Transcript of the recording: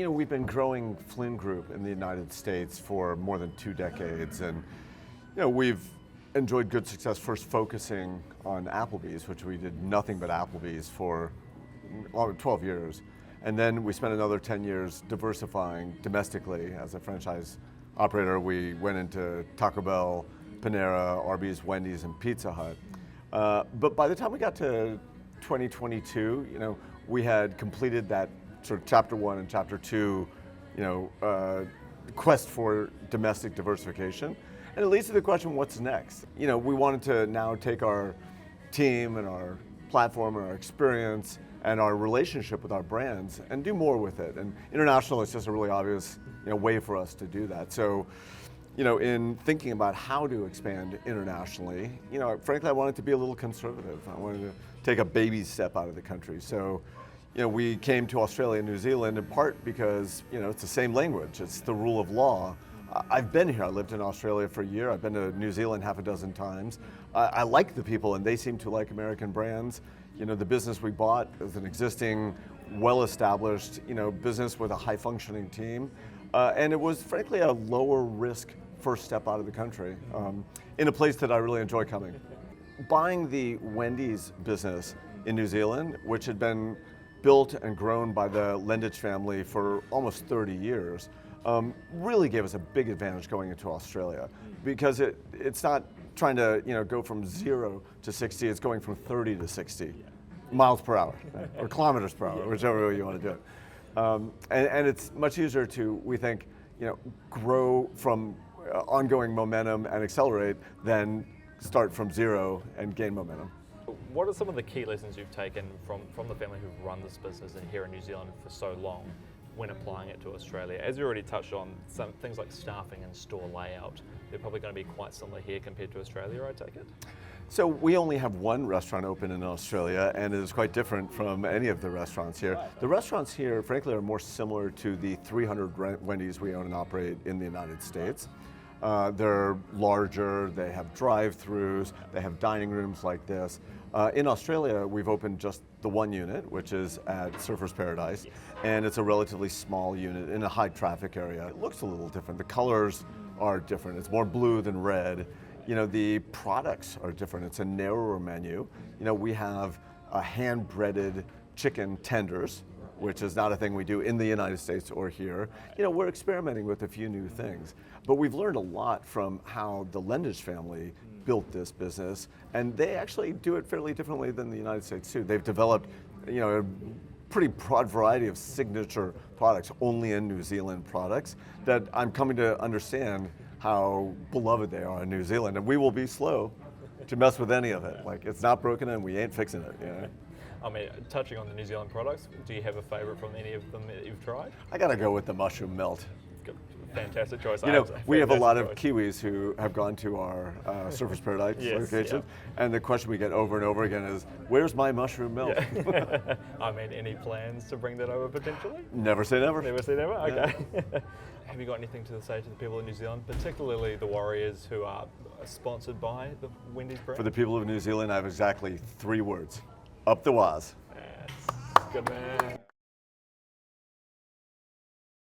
we've been growing Flynn Group in the United States for more than 2 decades, and we've enjoyed good success first focusing on Applebee's, which we did nothing but Applebee's for 12 years. And then we spent another 10 years diversifying domestically as a franchise operator. We went into Taco Bell, Panera, Arby's, Wendy's, and Pizza Hut. But by the time we got to 2022, we had completed that sort of chapter 1 and chapter 2, quest for domestic diversification. And it leads to the question, what's next? We wanted to now take our team and our platform and our experience and our relationship with our brands and do more with it. And international is just a really obvious way for us to do that. So, in thinking about how to expand internationally, frankly, I wanted to be a little conservative. I wanted to take a baby step out of the country. So, we came to Australia and New Zealand in part because, it's the same language. It's the rule of law. I've been here. I lived in Australia for a year. I've been to New Zealand half a dozen times. I like the people, and they seem to like American brands. The business we bought is an existing, well-established, business with a high-functioning team. And it was, frankly, a lower risk first step out of the country in a place that I really enjoy coming. Buying the Wendy's business in New Zealand, which had been built and grown by the Lendage family for almost 30 years, really gave us a big advantage going into Australia, because it's not trying to go from 0 to 60, it's going from 30 to 60 miles per hour or kilometers per hour, whichever way you want to do it. And it's much easier to, we think, grow from ongoing momentum and accelerate than start from 0 and gain momentum. What are some of the key lessons you've taken from the family who've run this business and here in New Zealand for so long when applying it to Australia? As you already touched on, some things like staffing and store layout, they're probably going to be quite similar here compared to Australia, I take it? So we only have one restaurant open in Australia, and it is quite different from any of the restaurants here. The restaurants here, frankly, are more similar to the 300 Wendy's we own and operate in the United States. They're larger, they have drive-thrus, they have dining rooms like this. In Australia, we've opened just the one unit, which is at Surfers Paradise, and it's a relatively small unit in a high traffic area. It looks a little different. The colors are different. It's more blue than red. The products are different. It's a narrower menu. We have hand-breaded chicken tenders, which is not a thing we do in the United States or here. We're experimenting with a few new things. But we've learned a lot from how the Lendage family built this business, and they actually do it fairly differently than the United States too. They've developed, a pretty broad variety of signature products, only in New Zealand products, that I'm coming to understand how beloved they are in New Zealand, and we will be slow to mess with any of it. Like, it's not broken and we ain't fixing it. I mean, touching on the New Zealand products, do you have a favorite from any of them that you've tried? I gotta go with the mushroom melt. Good. Fantastic choice. We have a lot of Kiwis who have gone to our Surfers Paradise location, and the question we get over and over again is, where's my mushroom melt? Yeah. I mean, any plans to bring that over potentially? Never say never. Never say never? Okay. Yeah. Have you got anything to say to the people of New Zealand, particularly the Warriors who are sponsored by the Wendy's brand? For the people of New Zealand, I have exactly 3 words. Up the waz. Yes. Good man.